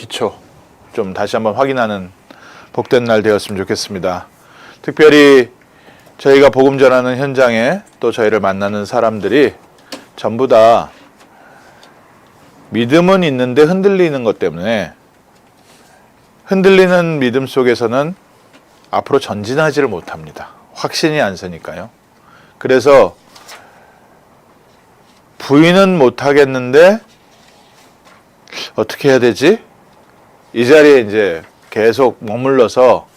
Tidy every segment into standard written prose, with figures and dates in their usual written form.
기초 좀 다시 한번 확인하는 복된 날 되었으면 좋겠습니다. 특별히 저희가 복음 전하는 현장에 또 저희를 만나는 사람들이 전부 다 믿음은 있는데 흔들리는 것 때문에, 흔들리는 믿음 속에서는 앞으로 전진하지를 못합니다. 확신이 안 서니까요. 그래서 부인은 못하겠는데 어떻게 해야 되지? 이 자리에 이제 계속 머물러서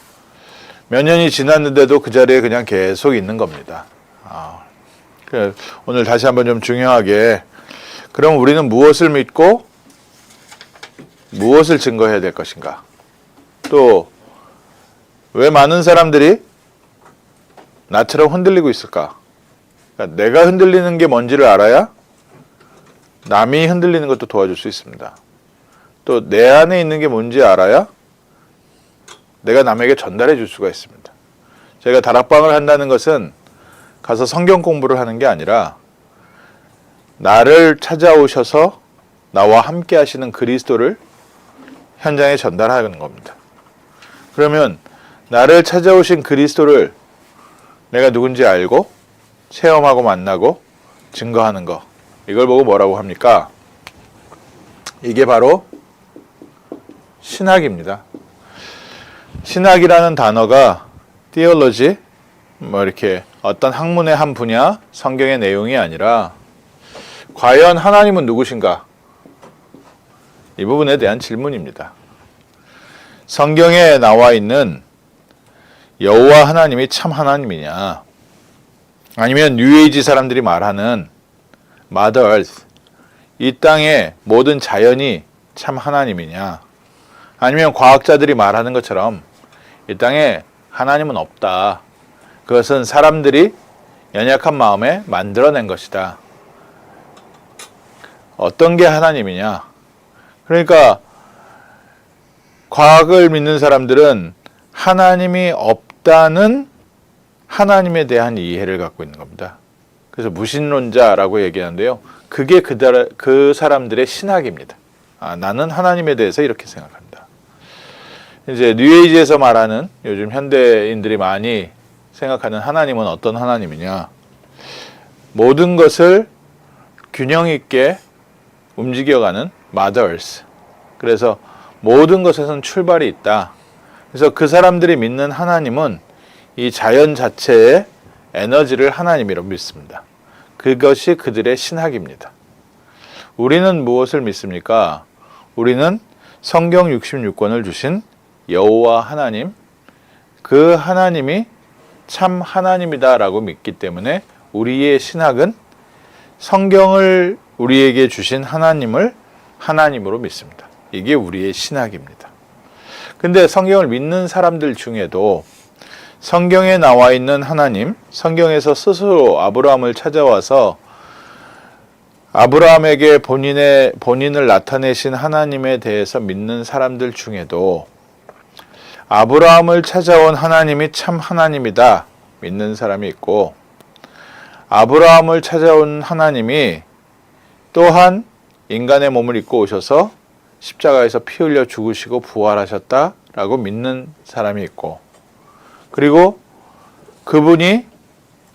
몇 년이 지났는데도 그 자리에 그냥 계속 있는 겁니다. 오늘 다시 한번 좀 중요하게, 그럼 우리는 무엇을 믿고 무엇을 증거해야 될 것인가? 또 왜 많은 사람들이 나처럼 흔들리고 있을까? 그러니까 내가 흔들리는 게 뭔지를 알아야 남이 흔들리는 것도 도와줄 수 있습니다. 또 내 안에 있는 게 뭔지 알아야 내가 남에게 전달해 줄 수가 있습니다. 저희가 다락방을 한다는 것은 가서 성경 공부를 하는 게 아니라 나를 찾아오셔서 나와 함께 하시는 그리스도를 현장에 전달하는 겁니다. 그러면 나를 찾아오신 그리스도를 내가 누군지 알고 체험하고 만나고 증거하는 거, 이걸 보고 뭐라고 합니까? 이게 바로 신학입니다. 신학이라는 단어가 theology, 이렇게 어떤 학문의 한 분야, 성경의 내용이 아니라 과연 하나님은 누구신가? 이 부분에 대한 질문입니다. 성경에 나와 있는 여호와 하나님이 참 하나님이냐? 아니면 뉴에이지 사람들이 말하는 Mother Earth, 이 땅의 모든 자연이 참 하나님이냐? 아니면 과학자들이 말하는 것처럼 이 땅에 하나님은 없다. 그것은 사람들이 연약한 마음에 만들어낸 것이다. 어떤 게 하나님이냐? 그러니까 과학을 믿는 사람들은 하나님이 없다는 하나님에 대한 이해를 갖고 있는 겁니다. 그래서 무신론자라고 얘기하는데요. 그게 그 사람들의 신학입니다. 나는 하나님에 대해서 이렇게 생각한다. 이제 뉴에이지에서 말하는, 요즘 현대인들이 많이 생각하는 하나님은 어떤 하나님이냐? 모든 것을 균형 있게 움직여가는 Mother Earth. 그래서 모든 것에선 출발이 있다. 그래서 그 사람들이 믿는 하나님은 이 자연 자체의 에너지를 하나님이라고 믿습니다. 그것이 그들의 신학입니다. 우리는 무엇을 믿습니까? 우리는 성경 66권을 주신 여호와 하나님, 그 하나님이 참 하나님이다라고 믿기 때문에 우리의 신학은 성경을 우리에게 주신 하나님을 하나님으로 믿습니다. 이게 우리의 신학입니다. 근데 성경을 믿는 사람들 중에도 성경에 나와 있는 하나님, 성경에서 스스로 아브라함을 찾아와서 아브라함에게 본인을 나타내신 하나님에 대해서 믿는 사람들 중에도 아브라함을 찾아온 하나님이 참 하나님이다 믿는 사람이 있고, 아브라함을 찾아온 하나님이 또한 인간의 몸을 입고 오셔서 십자가에서 피 흘려 죽으시고 부활하셨다라고 믿는 사람이 있고, 그리고 그분이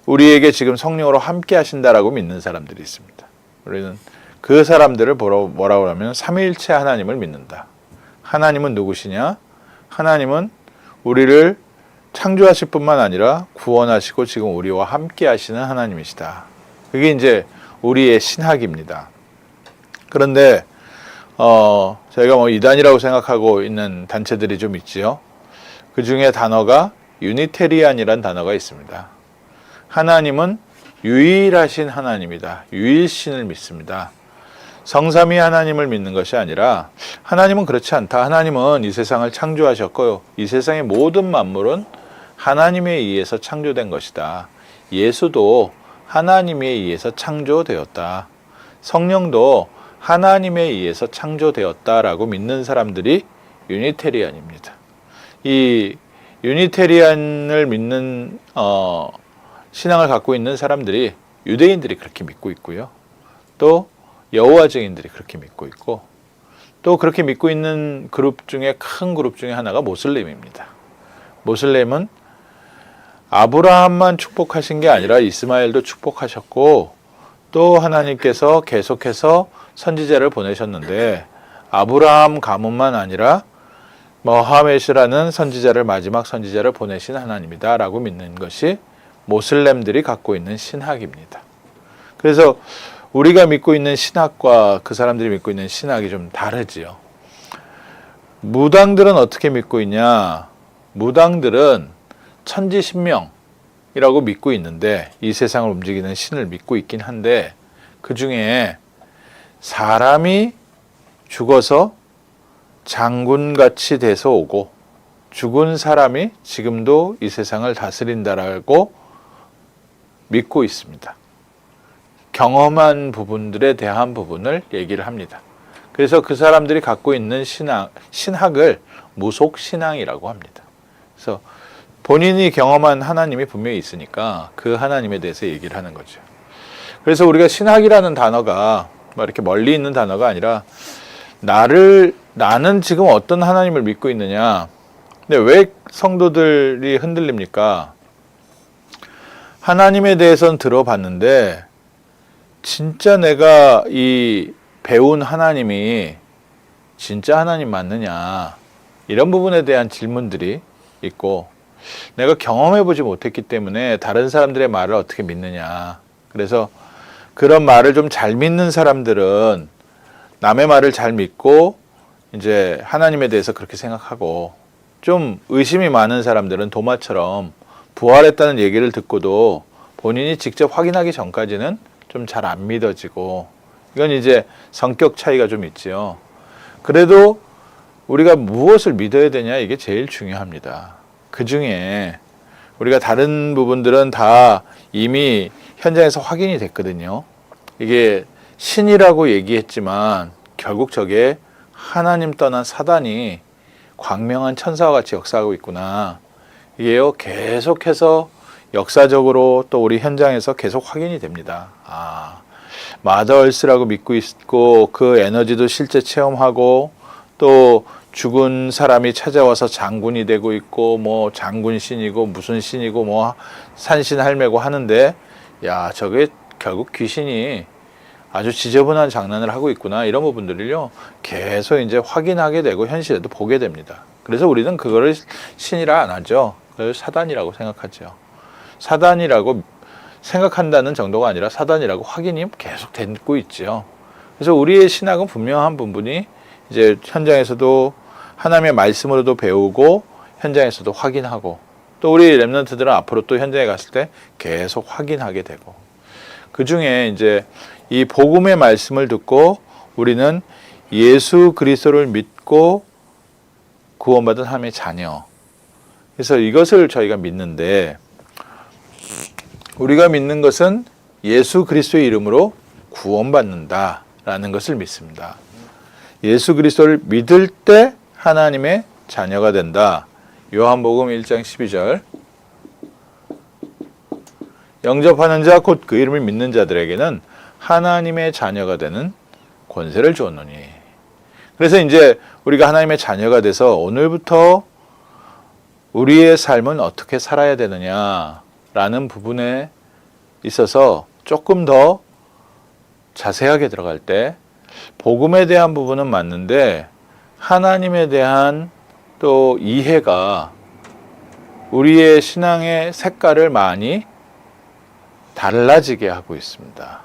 우리에게 지금 성령으로 함께 하신다라고 믿는 사람들이 있습니다. 우리는 그 사람들을 뭐라고 하면 삼위일체 하나님을 믿는다. 하나님은 누구시냐? 하나님은 우리를 창조하실 뿐만 아니라 구원하시고 지금 우리와 함께 하시는 하나님이시다. 그게 이제 우리의 신학입니다. 그런데 저희가 이단이라고 생각하고 있는 단체들이 좀 있지요. 그 중에 단어가 유니테리안이라는 단어가 있습니다. 하나님은 유일하신 하나님이다. 유일신을 믿습니다. 성삼위 하나님을 믿는 것이 아니라, 하나님은 그렇지 않다. 하나님은 이 세상을 창조하셨고요. 이 세상의 모든 만물은 하나님에 의해서 창조된 것이다. 예수도 하나님에 의해서 창조되었다. 성령도 하나님에 의해서 창조되었다라고 믿는 사람들이 유니테리안입니다. 이 유니테리안을 믿는 신앙을 갖고 있는 사람들이 유대인들이 그렇게 믿고 있고요. 또 여호와 증인들이 그렇게 믿고 있고, 또 그렇게 믿고 있는 그룹 중에 큰 그룹 중에 하나가 모슬렘입니다. 모슬렘은 아브라함만 축복하신 게 아니라 이스마엘도 축복하셨고 또 하나님께서 계속해서 선지자를 보내셨는데 아브라함 가문만 아니라 머하메시라는 선지자를 마지막 선지자를 보내신 하나님이다라고 믿는 것이 모슬렘들이 갖고 있는 신학입니다. 그래서 우리가 믿고 있는 신학과 그 사람들이 믿고 있는 신학이 좀 다르지요. 무당들은 어떻게 믿고 있냐? 무당들은 천지신명이라고 믿고 있는데 이 세상을 움직이는 신을 믿고 있긴 한데 그 중에 사람이 죽어서 장군같이 돼서 오고 죽은 사람이 지금도 이 세상을 다스린다라고 믿고 있습니다. 경험한 부분들에 대한 부분을 얘기를 합니다. 그래서 그 사람들이 갖고 있는 신학을 무속신앙이라고 합니다. 그래서 본인이 경험한 하나님이 분명히 있으니까 그 하나님에 대해서 얘기를 하는 거죠. 그래서 우리가 신학이라는 단어가 이렇게 멀리 있는 단어가 아니라 나는 지금 어떤 하나님을 믿고 있느냐. 근데 왜 성도들이 흔들립니까? 하나님에 대해서는 들어봤는데 진짜 내가 이 배운 하나님이 진짜 하나님 맞느냐 이런 부분에 대한 질문들이 있고 내가 경험해보지 못했기 때문에 다른 사람들의 말을 어떻게 믿느냐. 그래서 그런 말을 좀 잘 믿는 사람들은 남의 말을 잘 믿고 이제 하나님에 대해서 그렇게 생각하고 좀 의심이 많은 사람들은 도마처럼 부활했다는 얘기를 듣고도 본인이 직접 확인하기 전까지는 좀 잘 안 믿어지고 이건 이제 성격 차이가 좀 있지요. 그래도 우리가 무엇을 믿어야 되냐 이게 제일 중요합니다. 그 중에 우리가 다른 부분들은 다 이미 현장에서 확인이 됐거든요. 이게 신이라고 얘기했지만 결국 저게 하나님 떠난 사단이 광명한 천사와 같이 역사하고 있구나. 이게요 계속해서 역사적으로 또 우리 현장에서 계속 확인이 됩니다. 마더얼스라고 믿고 있고 그 에너지도 실제 체험하고 또 죽은 사람이 찾아와서 장군이 되고 있고 뭐 장군 신이고 무슨 신이고 뭐 산신 할매고 하는데 야 저게 결국 귀신이 아주 지저분한 장난을 하고 있구나 이런 부분들을요 계속 이제 확인하게 되고 현실에도 보게 됩니다. 그래서 우리는 그거를 신이라 안 하죠. 그걸 사단이라고 생각하죠. 사단이라고 생각한다는 정도가 아니라 사단이라고 확인이 계속 되고 있죠. 그래서 우리의 신학은 분명한 부분이 이제 현장에서도 하나님의 말씀으로도 배우고 현장에서도 확인하고 또 우리 랩런트들은 앞으로 또 현장에 갔을 때 계속 확인하게 되고 그 중에 이제 이 복음의 말씀을 듣고 우리는 예수 그리스도를 믿고 구원받은 하나님의 자녀. 그래서 이것을 저희가 믿는데 우리가 믿는 것은 예수 그리스도의 이름으로 구원받는다라는 것을 믿습니다. 예수 그리스도를 믿을 때 하나님의 자녀가 된다. 요한복음 1장 12절 영접하는 자 곧 그 이름을 믿는 자들에게는 하나님의 자녀가 되는 권세를 주었노니. 그래서 이제 우리가 하나님의 자녀가 돼서 오늘부터 우리의 삶은 어떻게 살아야 되느냐라는 부분에 있어서 조금 더 자세하게 들어갈 때 복음에 대한 부분은 맞는데 하나님에 대한 또 이해가 우리의 신앙의 색깔을 많이 달라지게 하고 있습니다.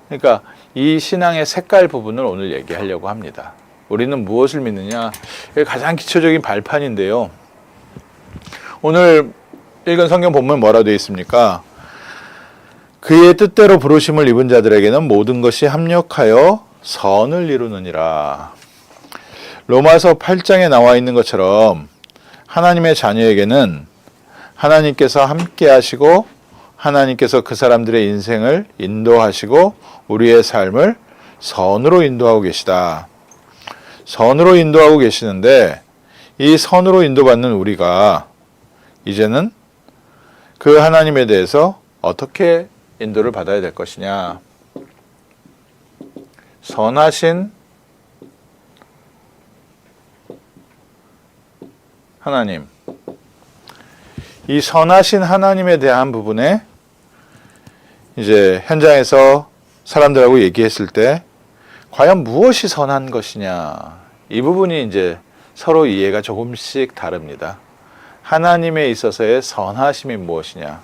그러니까 이 신앙의 색깔 부분을 오늘 얘기하려고 합니다. 우리는 무엇을 믿느냐? 이게 가장 기초적인 발판인데요. 오늘 읽은 성경 본문 뭐라 되어 있습니까? 그의 뜻대로 부르심을 입은 자들에게는 모든 것이 합력하여 선을 이루느니라. 로마서 8장에 나와 있는 것처럼 하나님의 자녀에게는 하나님께서 함께 하시고 하나님께서 그 사람들의 인생을 인도하시고 우리의 삶을 선으로 인도하고 계시다. 선으로 인도하고 계시는데 이 선으로 인도받는 우리가 이제는 그 하나님에 대해서 어떻게 인도를 받아야 될 것이냐. 선하신 하나님. 이 선하신 하나님에 대한 부분에 이제 현장에서 사람들하고 얘기했을 때 과연 무엇이 선한 것이냐, 이 부분이 이제 서로 이해가 조금씩 다릅니다. 하나님에 있어서의 선하심이 무엇이냐.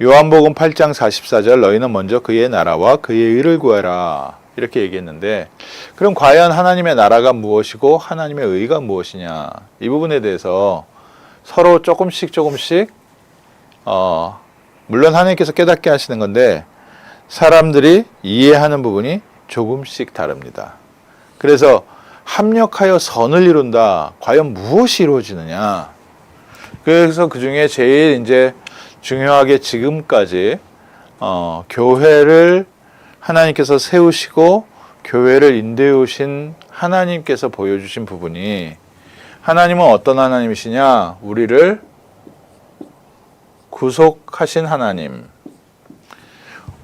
요한복음 8장 44절 너희는 먼저 그의 나라와 그의 의를 구하라 이렇게 얘기했는데, 그럼 과연 하나님의 나라가 무엇이고 하나님의 의가 무엇이냐, 이 부분에 대해서 서로 조금씩 물론 하나님께서 깨닫게 하시는 건데 사람들이 이해하는 부분이 조금씩 다릅니다. 그래서 합력하여 선을 이룬다. 과연 무엇이 이루어지느냐? 그래서 그 중에 제일 이제 중요하게 지금까지 교회를 하나님께서 세우시고 교회를 인도해 오신 하나님께서 보여주신 부분이, 하나님은 어떤 하나님이시냐? 우리를 구속하신 하나님,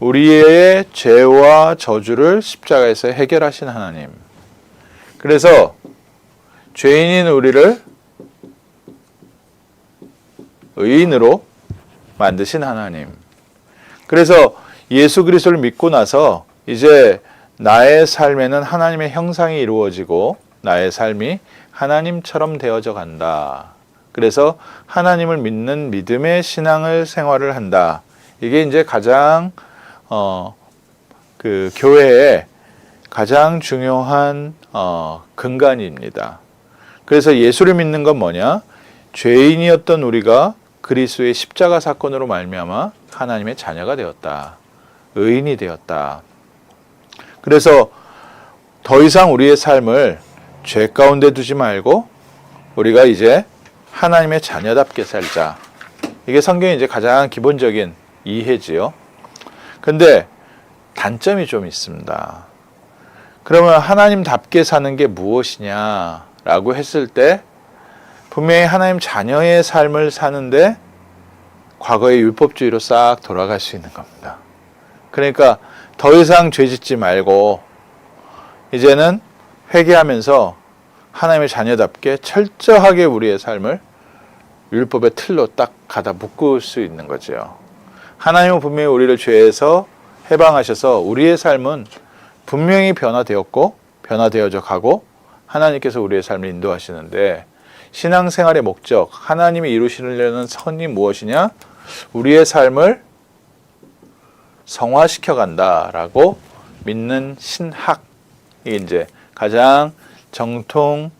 우리의 죄와 저주를 십자가에서 해결하신 하나님. 그래서 죄인인 우리를 의인으로 만드신 하나님. 그래서 예수 그리스도를 믿고 나서 이제 나의 삶에는 하나님의 형상이 이루어지고 나의 삶이 하나님처럼 되어져 간다. 그래서 하나님을 믿는 믿음의 신앙을 생활을 한다. 이게 이제 가장 그 교회의 가장 중요한 근간입니다. 그래서 예수를 믿는 건 뭐냐? 죄인이었던 우리가 그리스도의 십자가 사건으로 말미암아 하나님의 자녀가 되었다. 의인이 되었다. 그래서 더 이상 우리의 삶을 죄 가운데 두지 말고 우리가 이제 하나님의 자녀답게 살자. 이게 성경의 이제 가장 기본적인 이해지요. 근데 단점이 좀 있습니다. 그러면 하나님답게 사는 게 무엇이냐라고 했을 때 분명히 하나님 자녀의 삶을 사는데 과거의 율법주의로 싹 돌아갈 수 있는 겁니다. 그러니까 더 이상 죄짓지 말고 이제는 회개하면서 하나님의 자녀답게 철저하게 우리의 삶을 율법의 틀로 딱 가다 묶을 수 있는 거죠. 하나님은 분명히 우리를 죄에서 해방하셔서 우리의 삶은 분명히 변화되었고 변화되어져 가고 하나님께서 우리의 삶을 인도하시는데, 신앙생활의 목적, 하나님이 이루시려는 선이 무엇이냐? 우리의 삶을 성화시켜 간다라고 믿는 신학이 이제 가장 정통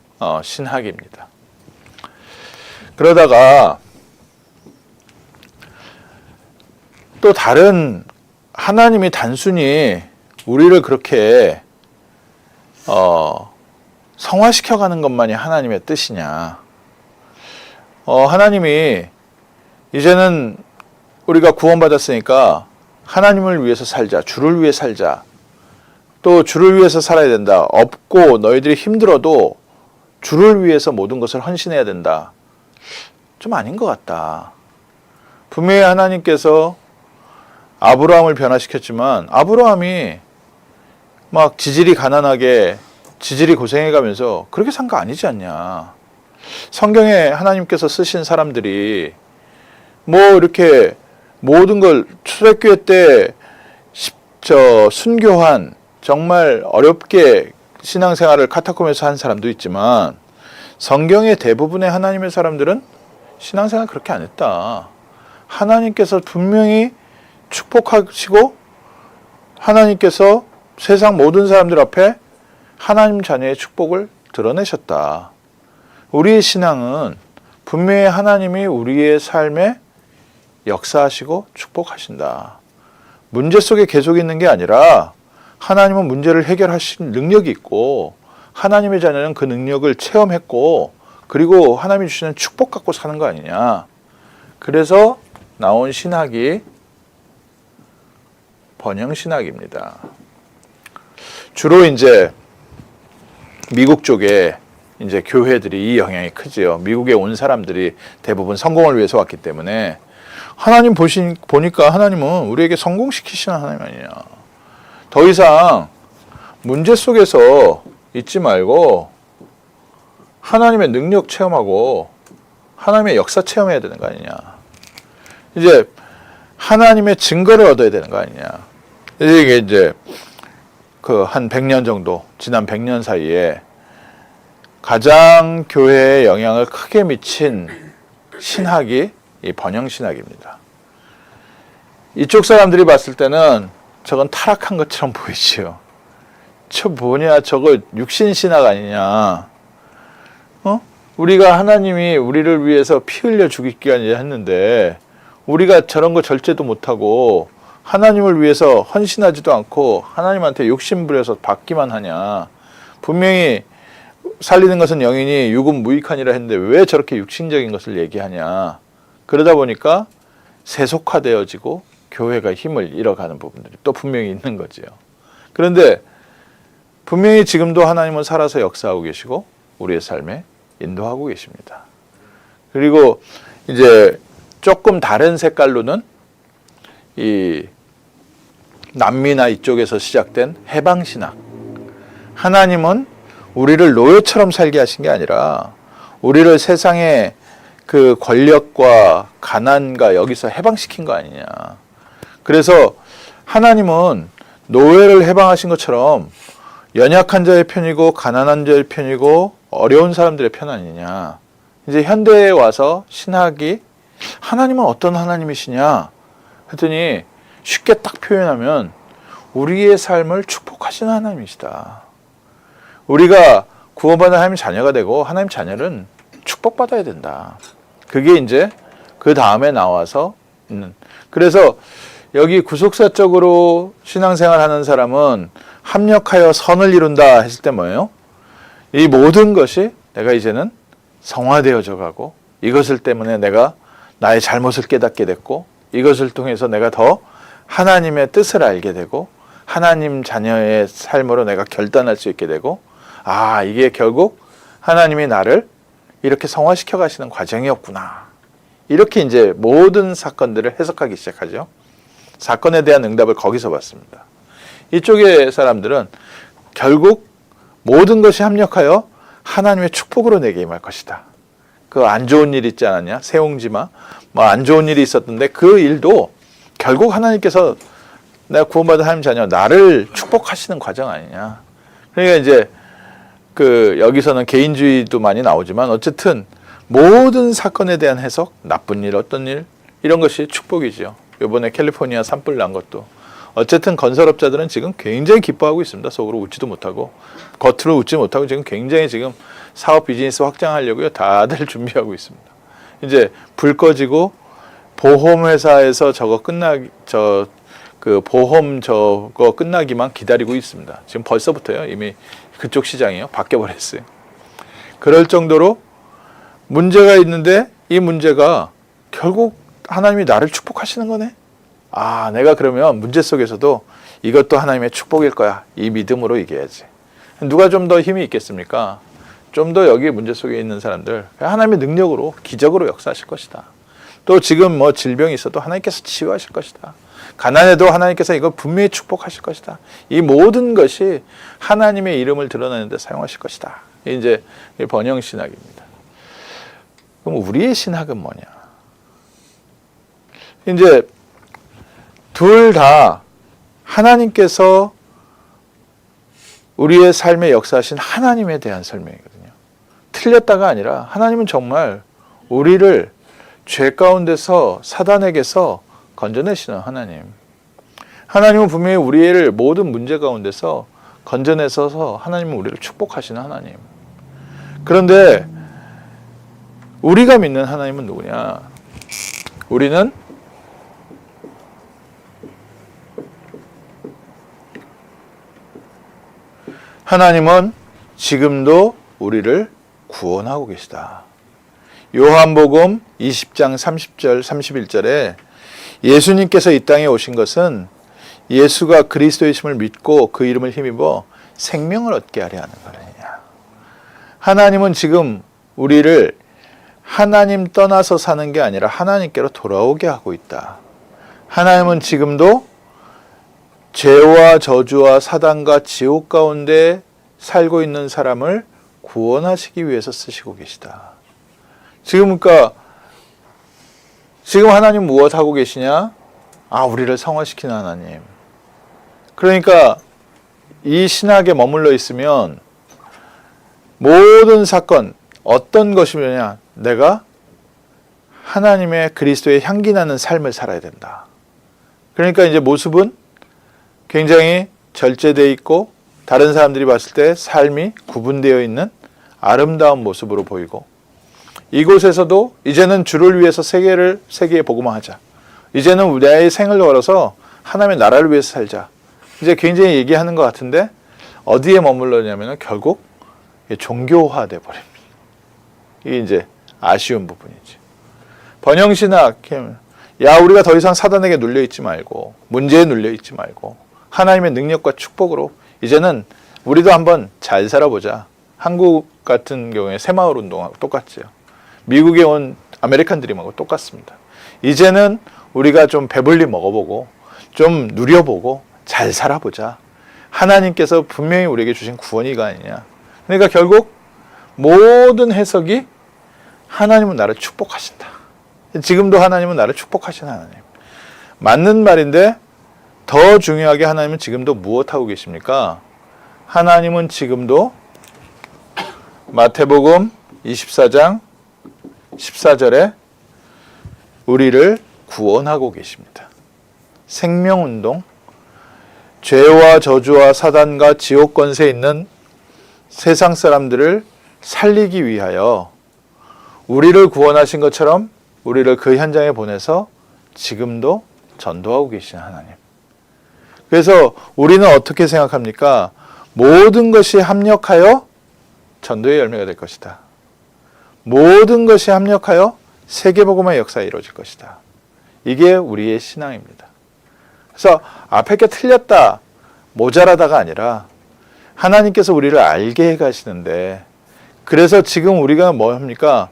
신학입니다. 그러다가 또 다른, 하나님이 단순히 우리를 그렇게 성화시켜 가는 것만이 하나님의 뜻이냐? 하나님이 이제는 우리가 구원받았으니까 하나님을 위해서 살자, 주를 위해 살자, 또 주를 위해서 살아야 된다. 없고 너희들이 힘들어도 주를 위해서 모든 것을 헌신해야 된다. 좀 아닌 것 같다. 분명히 하나님께서 아브라함을 변화시켰지만 아브라함이 막 지질이 가난하게 지질이 고생해가면서 그렇게 산 거 아니지 않냐. 성경에 하나님께서 쓰신 사람들이 뭐 이렇게 모든 걸 초대교회 때 순교한, 정말 어렵게 신앙생활을 카타콤에서 한 사람도 있지만 성경의 대부분의 하나님의 사람들은 신앙생활 그렇게 안 했다. 하나님께서 분명히 축복하시고 하나님께서 세상 모든 사람들 앞에 하나님 자녀의 축복을 드러내셨다. 우리의 신앙은 분명히 하나님이 우리의 삶에 역사하시고 축복하신다. 문제 속에 계속 있는 게 아니라 하나님은 문제를 해결하신 능력이 있고 하나님의 자녀는 그 능력을 체험했고 그리고 하나님이 주시는 축복 갖고 사는 거 아니냐. 그래서 나온 신학이 번영신학입니다. 주로 이제 미국 쪽에 이제 교회들이 이 영향이 크지요. 미국에 온 사람들이 대부분 성공을 위해서 왔기 때문에 하나님 보니까 하나님은 우리에게 성공시키시는 하나님 아니냐. 더 이상 문제 속에서 있지 말고 하나님의 능력 체험하고 하나님의 역사 체험해야 되는 거 아니냐. 이제 하나님의 증거를 얻어야 되는 거 아니냐. 이게 이제 그 한 100년 정도, 지난 100년 사이에 가장 교회에 영향을 크게 미친 신학이 이 번영신학입니다. 이쪽 사람들이 봤을 때는 저건 타락한 것처럼 보이지요. 저 뭐냐, 저거 육신신학 아니냐. 우리가 하나님이 우리를 위해서 피 흘려 죽이기까지 했는데 우리가 저런 거 절제도 못하고 하나님을 위해서 헌신하지도 않고 하나님한테 욕심 부려서 받기만 하냐. 분명히 살리는 것은 영이니 육은 무익하니라 했는데 왜 저렇게 육신적인 것을 얘기하냐. 그러다 보니까 세속화되어지고 교회가 힘을 잃어가는 부분들이 또 분명히 있는 거지요. 그런데 분명히 지금도 하나님은 살아서 역사하고 계시고 우리의 삶에 인도하고 계십니다. 그리고 이제 조금 다른 색깔로는 이 남미나 이쪽에서 시작된 해방신학. 하나님은 우리를 노예처럼 살게 하신 게 아니라 우리를 세상의 그 권력과 가난과 여기서 해방시킨 거 아니냐. 그래서 하나님은 노예를 해방하신 것처럼 연약한 자의 편이고 가난한 자의 편이고 어려운 사람들의 편 아니냐. 이제 현대에 와서 신학이 하나님은 어떤 하나님이시냐 했더니 쉽게 딱 표현하면 우리의 삶을 축복하시는 하나님이시다. 우리가 구원받은 하나님 자녀가 되고 하나님 자녀는 축복받아야 된다. 그게 이제 그 다음에 나와서 있는. 그래서 여기 구속사적으로 신앙생활 하는 사람은 합력하여 선을 이룬다 했을 때 뭐예요? 이 모든 것이 내가 이제는 성화되어져 가고 이것을 때문에 내가 나의 잘못을 깨닫게 됐고 이것을 통해서 내가 더 하나님의 뜻을 알게 되고 하나님 자녀의 삶으로 내가 결단할 수 있게 되고 아, 이게 결국 하나님이 나를 이렇게 성화시켜 가시는 과정이었구나. 이렇게 이제 모든 사건들을 해석하기 시작하죠. 사건에 대한 응답을 거기서 받습니다. 이쪽의 사람들은 결국 모든 것이 합력하여 하나님의 축복으로 내게 임할 것이다. 그 안 좋은 일 있지 않았냐? 세옹지마. 뭐 안 좋은 일이 있었던데 그 일도 결국 하나님께서 내가 구원받은 하나님 자녀 나를 축복하시는 과정 아니냐. 그러니까 이제 그 여기서는 개인주의도 많이 나오지만 어쨌든 모든 사건에 대한 해석, 나쁜 일, 어떤 일 이런 것이 축복이죠. 이번에 캘리포니아 산불 난 것도 어쨌든 건설업자들은 지금 굉장히 기뻐하고 있습니다. 속으로 웃지도 못하고 겉으로 웃지 못하고 지금 굉장히 지금 사업 비즈니스 확장하려고요. 다들 준비하고 있습니다. 이제 불 꺼지고 보험회사에서 그 보험 저거 끝나기만 기다리고 있습니다. 지금 벌써부터요. 이미 그쪽 시장이요. 바뀌어버렸어요. 그럴 정도로 문제가 있는데 이 문제가 결국 하나님이 나를 축복하시는 거네. 아, 내가 그러면 문제 속에서도 이것도 하나님의 축복일 거야. 이 믿음으로 이겨야지. 누가 좀 더 힘이 있겠습니까? 좀 더 여기 문제 속에 있는 사람들 하나님의 능력으로 기적으로 역사하실 것이다. 또 지금 뭐 질병이 있어도 하나님께서 치유하실 것이다. 가난해도 하나님께서 이거 분명히 축복하실 것이다. 이 모든 것이 하나님의 이름을 드러내는 데 사용하실 것이다. 이제 번영신학입니다. 그럼 우리의 신학은 뭐냐? 이제 둘 다 하나님께서 우리의 삶에 역사하신 하나님에 대한 설명이거든요. 틀렸다가 아니라 하나님은 정말 우리를 죄 가운데서 사단에게서 건져내시는 하나님. 하나님은 분명히 우리를 모든 문제 가운데서 건져내셔서 하나님은 우리를 축복하시는 하나님. 그런데 우리가 믿는 하나님은 누구냐? 우리는 하나님은 지금도 우리를 구원하고 계시다. 요한복음 20장 30절 31절에 예수님께서 이 땅에 오신 것은 예수가 그리스도이심을 믿고 그 이름을 힘입어 생명을 얻게 하려 하는 거느냐. 하나님은 지금 우리를 하나님 떠나서 사는 게 아니라 하나님께로 돌아오게 하고 있다. 하나님은 지금도 죄와 저주와 사단과 지옥 가운데 살고 있는 사람을 구원하시기 위해서 쓰시고 계시다. 지금 그러니까 지금 하나님 무엇 하고 계시냐? 우리를 성화시키는 하나님. 그러니까 이 신학에 머물러 있으면 모든 사건 어떤 것이냐? 내가 하나님의 그리스도의 향기 나는 삶을 살아야 된다. 그러니까 이제 모습은 굉장히 절제되어 있고 다른 사람들이 봤을 때 삶이 구분되어 있는 아름다운 모습으로 보이고, 이곳에서도 이제는 주를 위해서 세계에 복음화하자. 이제는 나의 생을 걸어서 하나님의 나라를 위해서 살자. 이제 굉장히 얘기하는 것 같은데 어디에 머물러냐면 결국 종교화돼 버립니다. 이게 이제 아쉬운 부분이지. 번영신학, 우리가 더 이상 사단에게 눌려있지 말고 문제에 눌려있지 말고 하나님의 능력과 축복으로 이제는 우리도 한번 잘 살아보자. 한국 같은 경우에 새마을 운동하고 똑같지요. 미국에 온 아메리칸 드림하고 똑같습니다. 이제는 우리가 좀 배불리 먹어보고 좀 누려보고 잘 살아보자. 하나님께서 분명히 우리에게 주신 구원이가 아니냐. 그러니까 결국 모든 해석이 하나님은 나를 축복하신다. 지금도 하나님은 나를 축복하시는 하나님. 맞는 말인데 더 중요하게 하나님은 지금도 무엇하고 계십니까? 하나님은 지금도 마태복음 24장 14절에 우리를 구원하고 계십니다. 생명운동, 죄와 저주와 사단과 지옥 권세에 있는 세상 사람들을 살리기 위하여 우리를 구원하신 것처럼 우리를 그 현장에 보내서 지금도 전도하고 계신 하나님. 그래서 우리는 어떻게 생각합니까? 모든 것이 합력하여 전도의 열매가 될 것이다. 모든 것이 합력하여 세계복음화의 역사에 이루어질 것이다. 이게 우리의 신앙입니다. 그래서 앞에 게 틀렸다, 모자라다가 아니라 하나님께서 우리를 알게 해 가시는데, 그래서 지금 우리가 뭐 합니까?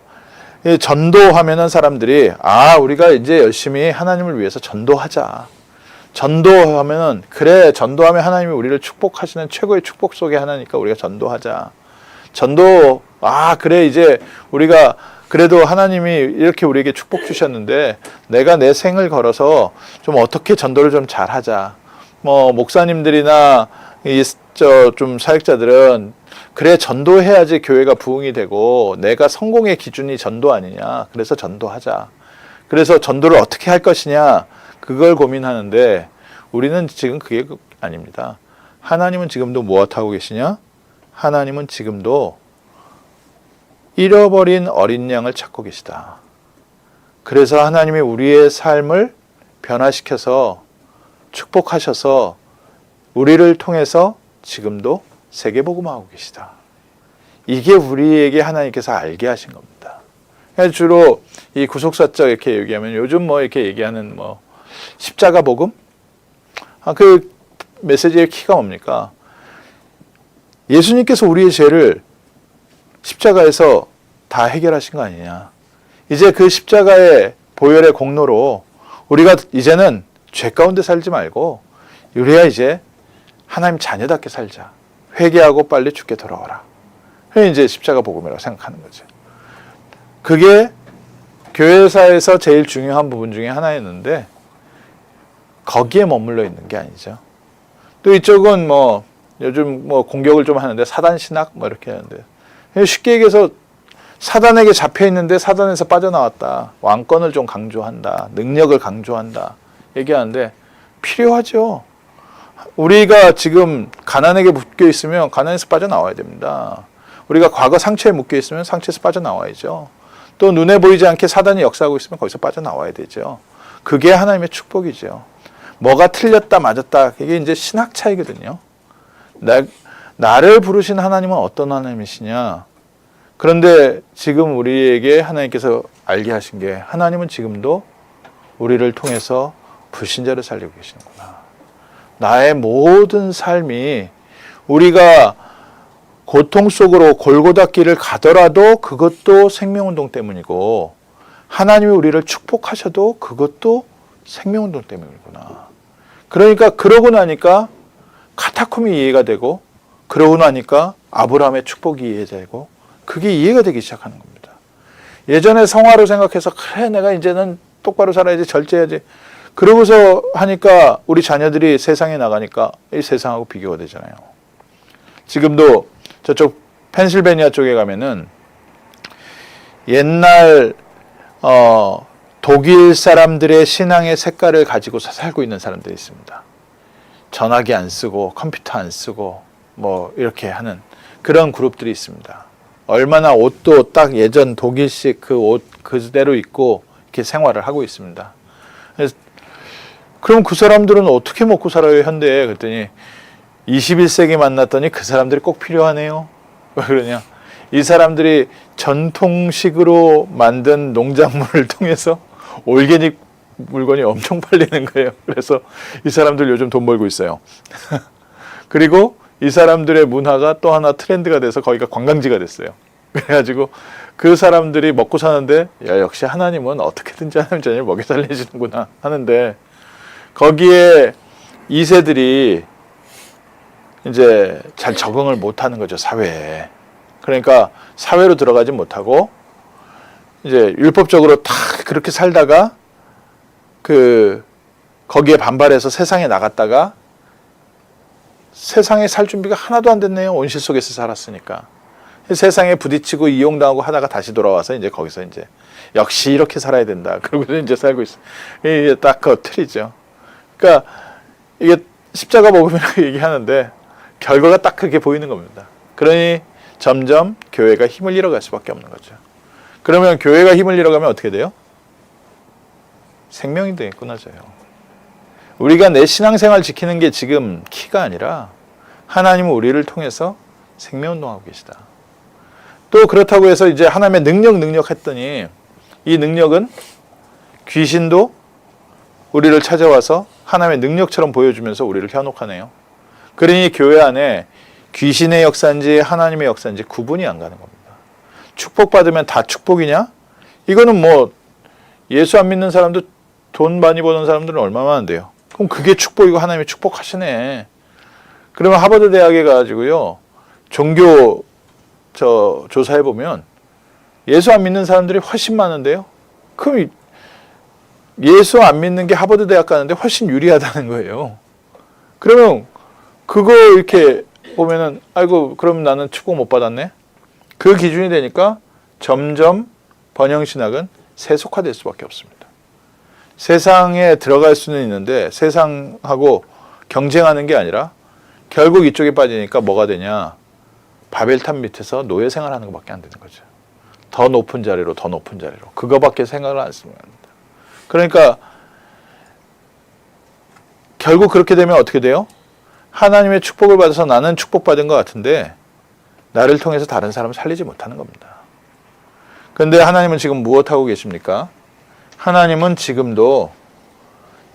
전도하면은 사람들이 우리가 이제 열심히 하나님을 위해서 전도하자. 전도하면은 그래, 전도하면 하나님이 우리를 축복하시는 최고의 축복 속에 하나니까 우리가 전도하자. 전도 그래, 이제 우리가 그래도 하나님이 이렇게 우리에게 축복 주셨는데 내가 내 생을 걸어서 좀 어떻게 전도를 좀 잘하자. 뭐 목사님들이나 좀 사역자들은 그래, 전도해야지 교회가 부흥이 되고 내가 성공의 기준이 전도 아니냐. 그래서 전도하자. 그래서 전도를 어떻게 할 것이냐. 그걸 고민하는데 우리는 지금 그게 아닙니다. 하나님은 지금도 무엇하고 계시냐? 하나님은 지금도 잃어버린 어린 양을 찾고 계시다. 그래서 하나님이 우리의 삶을 변화시켜서 축복하셔서 우리를 통해서 지금도 세계복음화하고 계시다. 이게 우리에게 하나님께서 알게 하신 겁니다. 주로 이 구속사적 이렇게 얘기하면 요즘 뭐 이렇게 얘기하는 뭐 십자가 복음? 그 메시지의 키가 뭡니까? 예수님께서 우리의 죄를 십자가에서 다 해결하신 거 아니냐. 이제 그 십자가의 보혈의 공로로 우리가 이제는 죄 가운데 살지 말고 우리가 이제 하나님 자녀답게 살자. 회개하고 빨리 주께 돌아오라. 그게 이제 십자가 복음이라고 생각하는 거죠. 그게 교회사에서 제일 중요한 부분 중에 하나였는데 거기에 머물러 있는 게 아니죠. 또 이쪽은 뭐 요즘 뭐 공격을 좀 하는데 사단 신학 뭐 이렇게 하는데, 쉽게 얘기해서 사단에게 잡혀 있는데 사단에서 빠져나왔다. 왕권을 좀 강조한다. 능력을 강조한다. 얘기하는데 필요하죠. 우리가 지금 가난에게 묶여 있으면 가난에서 빠져나와야 됩니다. 우리가 과거 상처에 묶여 있으면 상처에서 빠져나와야죠. 또 눈에 보이지 않게 사단이 역사하고 있으면 거기서 빠져나와야 되죠. 그게 하나님의 축복이죠. 뭐가 틀렸다 맞았다, 이게 이제 신학 차이거든요. 나를 부르신 하나님은 어떤 하나님이시냐. 그런데 지금 우리에게 하나님께서 알게 하신 게 하나님은 지금도 우리를 통해서 불신자를 살리고 계시는구나. 나의 모든 삶이 우리가 고통 속으로 골고다 길을 가더라도 그것도 생명운동 때문이고, 하나님이 우리를 축복하셔도 그것도 생명운동 때문이구나. 그러니까 그러고 나니까 카타콤이 이해가 되고, 그러고 나니까 아브라함의 축복이 이해되고, 그게 이해가 되기 시작하는 겁니다. 예전에 성화로 생각해서 그래 내가 이제는 똑바로 살아야지 절제해야지 그러고서 하니까 우리 자녀들이 세상에 나가니까 이 세상하고 비교가 되잖아요. 지금도 저쪽 펜실베니아 쪽에 가면은 옛날 독일 사람들의 신앙의 색깔을 가지고 살고 있는 사람들이 있습니다. 전화기 안 쓰고 컴퓨터 안 쓰고 뭐 이렇게 하는 그런 그룹들이 있습니다. 얼마나 옷도 딱 예전 독일식 그 옷 그대로 입고 이렇게 생활을 하고 있습니다. 그래서 그럼 그 사람들은 어떻게 먹고 살아요 현대에? 그랬더니 21세기 만났더니 그 사람들이 꼭 필요하네요. 왜 그러냐? 이 사람들이 전통식으로 만든 농작물을 통해서 올게닉 물건이 엄청 팔리는 거예요. 그래서 이 사람들 요즘 돈 벌고 있어요. 그리고 이 사람들의 문화가 또 하나 트렌드가 돼서 거기가 관광지가 됐어요. 그래가지고 그 사람들이 먹고 사는데 야 역시 하나님은 어떻게든지 하나님 자녀를 먹여 살리시는구나 하는데 거기에 2세들이 이제 잘 적응을 못하는 거죠 사회에. 그러니까 사회로 들어가지 못하고 이제 율법적으로 다 그렇게 살다가 거기에 반발해서 세상에 나갔다가 세상에 살 준비가 하나도 안 됐네요. 온실 속에서 살았으니까. 세상에 부딪히고 이용당하고 하다가 다시 돌아와서 이제 거기서 이제 역시 이렇게 살아야 된다. 그러고 이제 살고 있어. 이게 딱 그 틀이죠. 그러니까 이게 십자가 복음이라고 얘기하는데 결과가 딱 그게 보이는 겁니다. 그러니 점점 교회가 힘을 잃어갈 수밖에 없는 거죠. 그러면 교회가 힘을 잃어가면 어떻게 돼요? 생명이 되게 끊어져요. 우리가 내 신앙생활 지키는 게 지금 키가 아니라 하나님은 우리를 통해서 생명운동하고 계시다. 또 그렇다고 해서 이제 하나님의 능력 했더니 이 능력은 귀신도 우리를 찾아와서 하나님의 능력처럼 보여주면서 우리를 현혹하네요. 그러니 교회 안에 귀신의 역사인지 하나님의 역사인지 구분이 안 가는 겁니다. 축복받으면 다 축복이냐? 이거는 뭐 예수 안 믿는 사람도 돈 많이 버는 사람들은 얼마 많은데요. 그럼 그게 축복이고 하나님이 축복하시네. 그러면 하버드 대학에 가지고요. 종교 조사해 보면 예수 안 믿는 사람들이 훨씬 많은데요. 그럼 예수 안 믿는 게 하버드 대학 가는데 훨씬 유리하다는 거예요. 그러면 그거 이렇게 보면은 아이고 그럼 나는 축복 못 받았네. 그 기준이 되니까 점점 번영신학은 세속화될 수밖에 없습니다. 세상에 들어갈 수는 있는데 세상하고 경쟁하는 게 아니라 결국 이쪽에 빠지니까 뭐가 되냐. 바벨탑 밑에서 노예 생활하는 것밖에 안 되는 거죠. 더 높은 자리로 더 높은 자리로. 그거밖에 생각을 안 쓰면 합니다. 그러니까 결국 그렇게 되면 어떻게 돼요? 하나님의 축복을 받아서 나는 축복받은 것 같은데 나를 통해서 다른 사람을 살리지 못하는 겁니다. 그런데 하나님은 지금 무엇하고 계십니까? 하나님은 지금도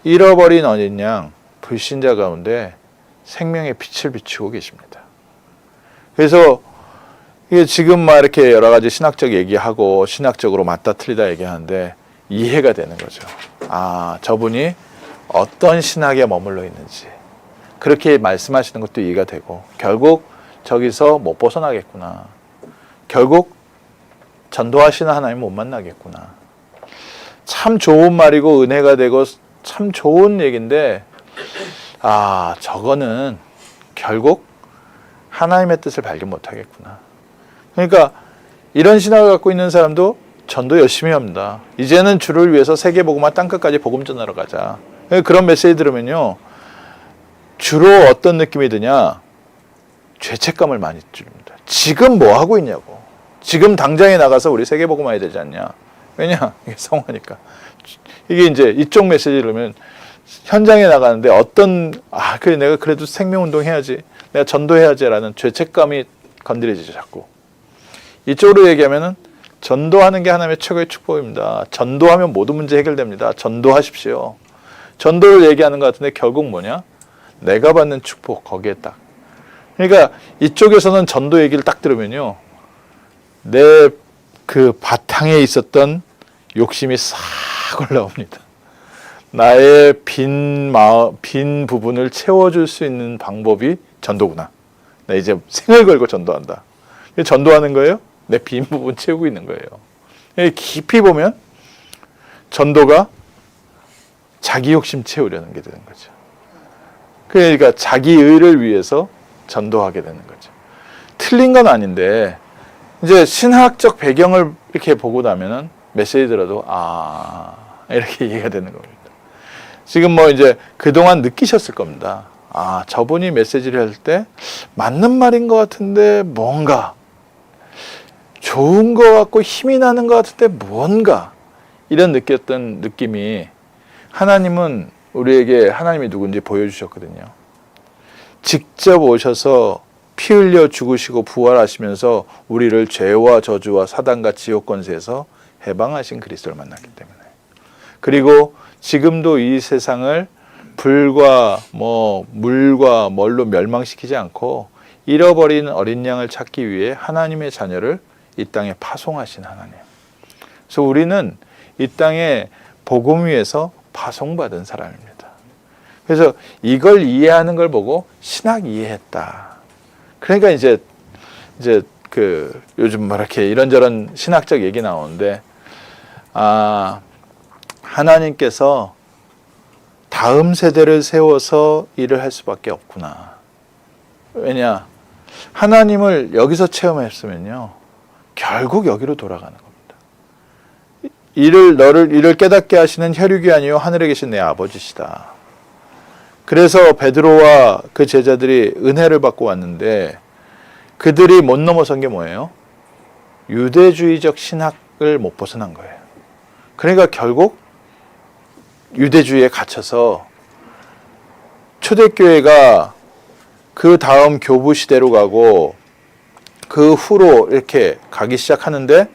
잃어버린 어린 양 불신자 가운데 생명의 빛을 비추고 계십니다. 그래서 이게 지금 막 이렇게 여러 가지 신학적 얘기하고 신학적으로 맞다 틀리다 얘기하는데 이해가 되는 거죠. 아, 저분이 어떤 신학에 머물러 있는지 그렇게 말씀하시는 것도 이해가 되고 결국 저기서 못 벗어나겠구나. 결국 전도하시는 하나님 못 만나겠구나. 참 좋은 말이고 은혜가 되고 참 좋은 얘기인데 아, 저거는 결국 하나님의 뜻을 발견 못하겠구나. 그러니까 이런 신학을 갖고 있는 사람도 전도 열심히 합니다. 이제는 주를 위해서 세계복음화 땅끝까지 복음 전하러 가자. 그런 메시지 들으면요. 주로 어떤 느낌이 드냐. 죄책감을 많이 줍니다. 지금 뭐 하고 있냐고. 지금 당장에 나가서 우리 세계복음화 해야 되지 않냐. 왜냐? 이게 성화니까. 이게 이제 이쪽 메시지 들으면 현장에 나가는데 그래 내가 그래도 생명운동 해야지. 내가 전도해야지라는 죄책감이 건드려지죠, 자꾸. 이쪽으로 얘기하면은 전도하는 게 하나님의 최고의 축복입니다. 전도하면 모든 문제 해결됩니다. 전도하십시오. 전도를 얘기하는 것 같은데 결국 뭐냐? 내가 받는 축복 거기에 딱. 그러니까 이쪽에서는 전도 얘기를 딱 들으면요. 내 그 바탕에 있었던 욕심이 싹 올라옵니다. 나의 빈 부분을 채워줄 수 있는 방법이 전도구나. 나 이제 생을 걸고 전도한다. 전도하는 거예요? 내 빈 부분 채우고 있는 거예요. 깊이 보면 전도가 자기 욕심 채우려는 게 되는 거죠. 그러니까 자기 의를 위해서 전도하게 되는 거죠. 틀린 건 아닌데 이제 신학적 배경을 이렇게 보고 나면은 메시지 들어도 이렇게 이해가 되는 겁니다. 지금 뭐 이제 그동안 느끼셨을 겁니다. 저분이 메시지를 할 때 맞는 말인 것 같은데 뭔가 좋은 것 같고 힘이 나는 것 같은데 뭔가 이런 느꼈던 느낌이 하나님은 우리에게 하나님이 누군지 보여주셨거든요. 직접 오셔서 피 흘려 죽으시고 부활하시면서 우리를 죄와 저주와 사단과 지옥 권세에서 해방하신 그리스도를 만났기 때문에, 그리고 지금도 이 세상을 불과 물과 뭘로 멸망시키지 않고 잃어버린 어린 양을 찾기 위해 하나님의 자녀를 이 땅에 파송하신 하나님. 그래서 우리는 이 땅에 복음 위에서 파송받은 사람입니다. 그래서 이걸 이해하는 걸 보고 신학 이해했다. 그러니까 이제 그 요즘 이렇게 이런저런 신학적 얘기 나오는데, 하나님께서 다음 세대를 세워서 일을 할 수밖에 없구나. 왜냐? 하나님을 여기서 체험했으면요, 결국 여기로 돌아가는 겁니다. 이를 깨닫게 하시는 혈육이 아니요 하늘에 계신 내 아버지시다. 그래서 베드로와 그 제자들이 은혜를 받고 왔는데 그들이 못 넘어선 게 뭐예요? 유대주의적 신학을 못 벗어난 거예요. 그러니까 결국 유대주의에 갇혀서 초대교회가 그 다음 교부 시대로 가고 그 후로 이렇게 가기 시작하는데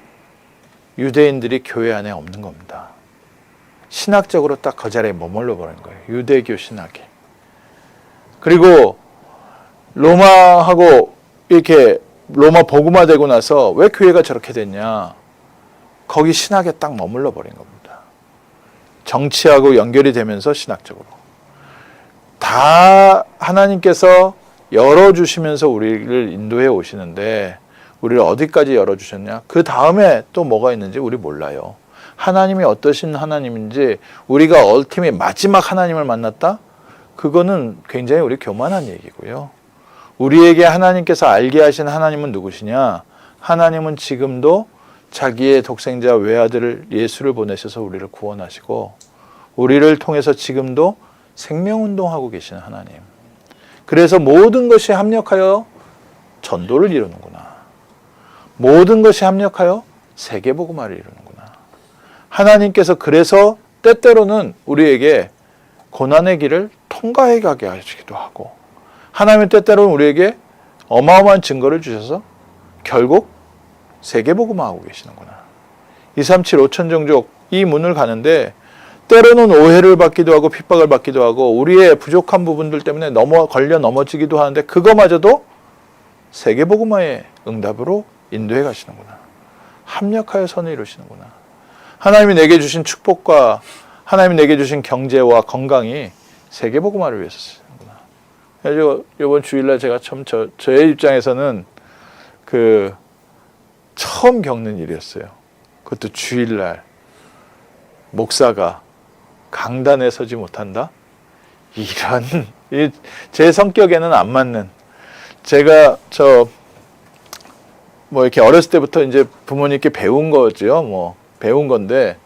유대인들이 교회 안에 없는 겁니다. 신학적으로 딱 그 자리에 머물러 버린 거예요. 유대교 신학이. 그리고 로마하고 이렇게 로마 복음화 되고 나서 왜 교회가 저렇게 됐냐? 거기 신학에 딱 머물러 버린 겁니다. 정치하고 연결이 되면서 신학적으로. 다 하나님께서 열어주시면서 우리를 인도해 오시는데 우리를 어디까지 열어주셨냐? 그 다음에 또 뭐가 있는지 우리 몰라요. 하나님이 어떠신 하나님인지, 우리가 얼티밋 마지막 하나님을 만났다? 그거는 굉장히 우리 교만한 얘기고요. 우리에게 하나님께서 알게 하신 하나님은 누구시냐? 하나님은 지금도 자기의 독생자 외아들을 예수를 보내셔서 우리를 구원하시고 우리를 통해서 지금도 생명운동하고 계시는 하나님. 그래서 모든 것이 합력하여 전도를 이루는구나. 모든 것이 합력하여 세계복음화를 이루는구나. 하나님께서 그래서 때때로는 우리에게 고난의 길을 통과해 가게 하시기도 하고, 하나님은 때때로는 우리에게 어마어마한 증거를 주셔서 결국 세계복음화하고 계시는구나. 237 5천종족 이 문을 가는데 때로는 오해를 받기도 하고 핍박을 받기도 하고 우리의 부족한 부분들 때문에 걸려 넘어지기도 하는데 그거마저도 세계복음화의 응답으로 인도해 가시는구나. 합력하여 선을 이루시는구나. 하나님이 내게 주신 축복과 하나님이 내게 주신 경제와 건강이 세계복음화를 위해서 쓰는구나. 그래서 이번 주일날 제가 참 저의 입장에서는 처음 겪는 일이었어요. 그것도 주일날 목사가 강단에 서지 못한다? 이런 제 성격에는 안 맞는, 제가 이렇게 어렸을 때부터 이제 부모님께 배운 거죠. 배운 건데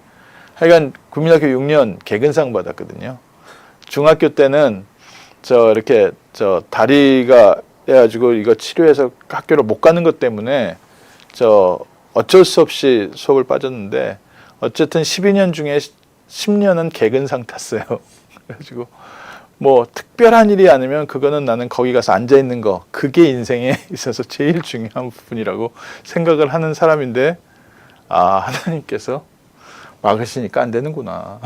하여간 국민학교 6년 개근상 받았거든요. 중학교 때는 이렇게 다리가 해가지고 이거 치료해서 학교를 못 가는 것 때문에 어쩔 수 없이 수업을 빠졌는데 어쨌든 12년 중에 10년은 개근상 탔어요. 그래가지고 특별한 일이 아니면 그거는 나는 거기 가서 앉아 있는 거, 그게 인생에 있어서 제일 중요한 부분이라고 생각을 하는 사람인데, 하나님께서 막으시니까 안 되는구나.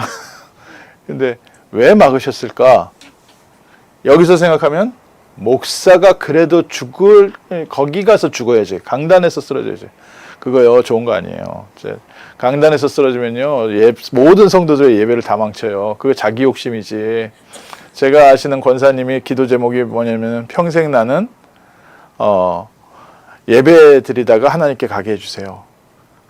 근데 왜 막으셨을까? 여기서 생각하면 목사가 그래도 거기 가서 죽어야지. 강단에서 쓰러져야지. 그거요, 좋은 거 아니에요. 강단에서 쓰러지면요, 모든 성도들의 예배를 다 망쳐요. 그거 자기 욕심이지. 제가 아시는 권사님이 기도 제목이 뭐냐면, 평생 나는 예배 드리다가 하나님께 가게 해주세요.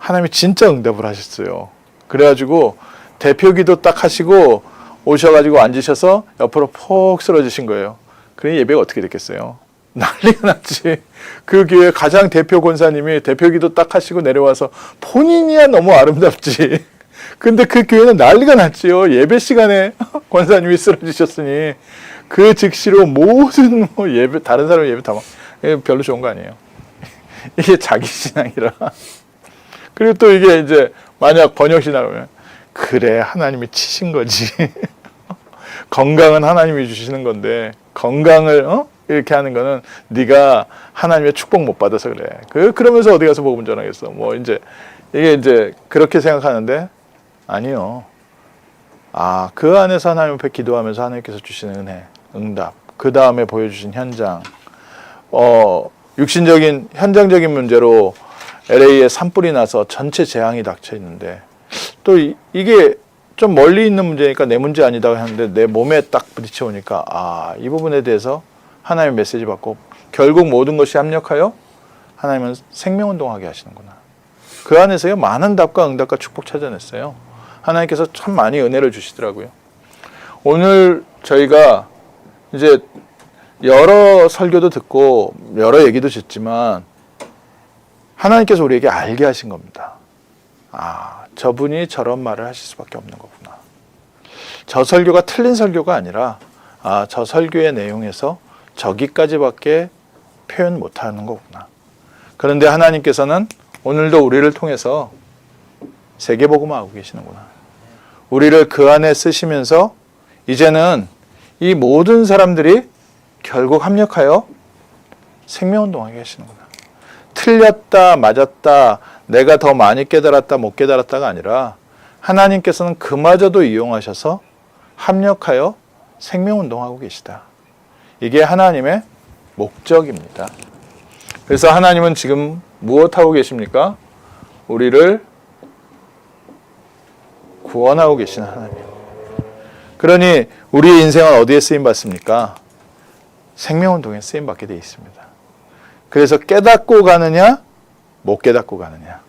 하나님이 진짜 응답을 하셨어요. 그래가지고 대표 기도 딱 하시고 오셔가지고 앉으셔서 옆으로 폭 쓰러지신 거예요. 그러니 예배가 어떻게 됐겠어요? 난리가 났지. 그 교회 가장 대표 권사님이 대표 기도 딱 하시고 내려와서 본인이야 너무 아름답지. 근데 그 교회는 난리가 났지요. 예배 시간에 권사님이 쓰러지셨으니 그 즉시로 모든 예배, 다른 사람 예배 다 막 별로 좋은 거 아니에요. 이게 자기 신앙이라. 그리고 또 이게 이제 만약 번역 신앙이면 그래 하나님이 치신 거지. 건강은 하나님이 주시는 건데 건강을 이렇게 하는 거는 네가 하나님의 축복 못 받아서 그래. 그러면서 어디 가서 복음 전하겠어. 뭐 이제 이게 이제 그렇게 생각하는데 아니요. 그 안에서 하나님 앞에 기도하면서 하나님께서 주시는 은혜, 응답, 그 다음에 보여주신 현장, 육신적인 현장적인 문제로 LA에 산불이 나서 전체 재앙이 닥쳐 있는데 또 이게 좀 멀리 있는 문제니까 내 문제 아니다고 하는데 내 몸에 딱 부딪혀 오니까 이 부분에 대해서 하나님의 메시지 받고 결국 모든 것이 합력하여 하나님은 생명운동하게 하시는구나. 그 안에서요 많은 답과 응답과 축복 찾아냈어요. 하나님께서 참 많이 은혜를 주시더라고요. 오늘 저희가 이제 여러 설교도 듣고 여러 얘기도 듣지만 하나님께서 우리에게 알게 하신 겁니다. 저분이 저런 말을 하실 수밖에 없는 거구나. 저 설교가 틀린 설교가 아니라 저 설교의 내용에서 저기까지밖에 표현 못하는 거구나. 그런데 하나님께서는 오늘도 우리를 통해서 세계복음화 하고 계시는구나. 우리를 그 안에 쓰시면서 이제는 이 모든 사람들이 결국 합력하여 생명운동하게 하시는구나. 틀렸다, 맞았다, 내가 더 많이 깨달았다, 못 깨달았다가 아니라 하나님께서는 그마저도 이용하셔서 합력하여 생명운동하고 계시다. 이게 하나님의 목적입니다. 그래서 하나님은 지금 무엇하고 계십니까? 우리를 구원하고 계신 하나님. 그러니 우리의 인생은 어디에 쓰임받습니까? 생명운동에 쓰임받게 되어 있습니다. 그래서 깨닫고 가느냐, 못 깨닫고 가느냐.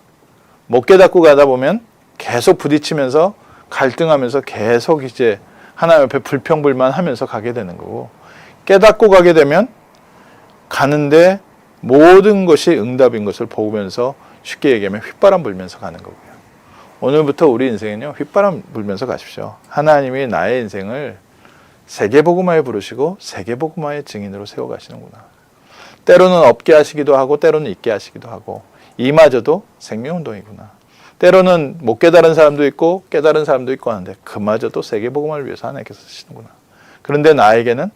못 깨닫고 가다 보면 계속 부딪히면서 갈등하면서 계속 이제 하나님 앞에 불평불만하면서 가게 되는 거고, 깨닫고 가게 되면 가는데 모든 것이 응답인 것을 보면서 쉽게 얘기하면 휘바람 불면서 가는 거고요. 오늘부터 우리 인생은요, 휘바람 불면서 가십시오. 하나님이 나의 인생을 세계복음화에 부르시고 세계복음화의 증인으로 세워가시는구나. 때로는 없게 하시기도 하고 때로는 있게 하시기도 하고 이마저도 생명운동이구나. 때로는 못 깨달은 사람도 있고 깨달은 사람도 있고 하는데 그마저도 세계복음화를 위해서 하나님께서 쓰시는구나. 그런데 나에게는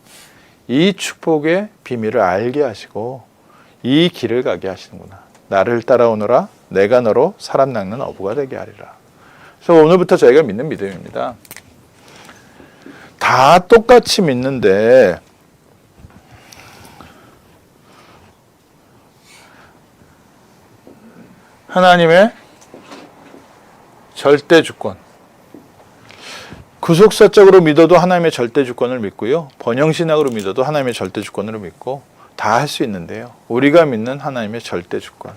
이 축복의 비밀을 알게 하시고 이 길을 가게 하시는구나. 나를 따라오너라 내가 너로 사람 낚는 어부가 되게 하리라. 그래서 오늘부터 저희가 믿는 믿음입니다. 다 똑같이 믿는데 하나님의 절대 주권, 구속사적으로 믿어도 하나님의 절대 주권을 믿고요, 번영신학으로 믿어도 하나님의 절대 주권을 믿고 다 할 수 있는데요, 우리가 믿는 하나님의 절대 주권,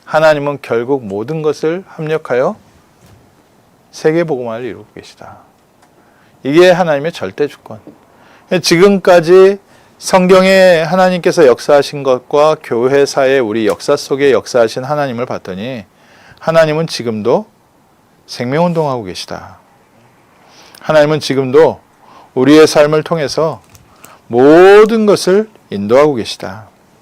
하나님은 결국 모든 것을 합력하여 세계복음화를 이루고 계시다. 이게 하나님의 절대 주권. 지금까지 성경에 하나님께서 역사하신 것과 교회사의 우리 역사 속에 역사하신 하나님을 봤더니 하나님은 지금도 생명운동하고 계시다. 하나님은 지금도 우리의 삶을 통해서 모든 것을 인도하고 계시다.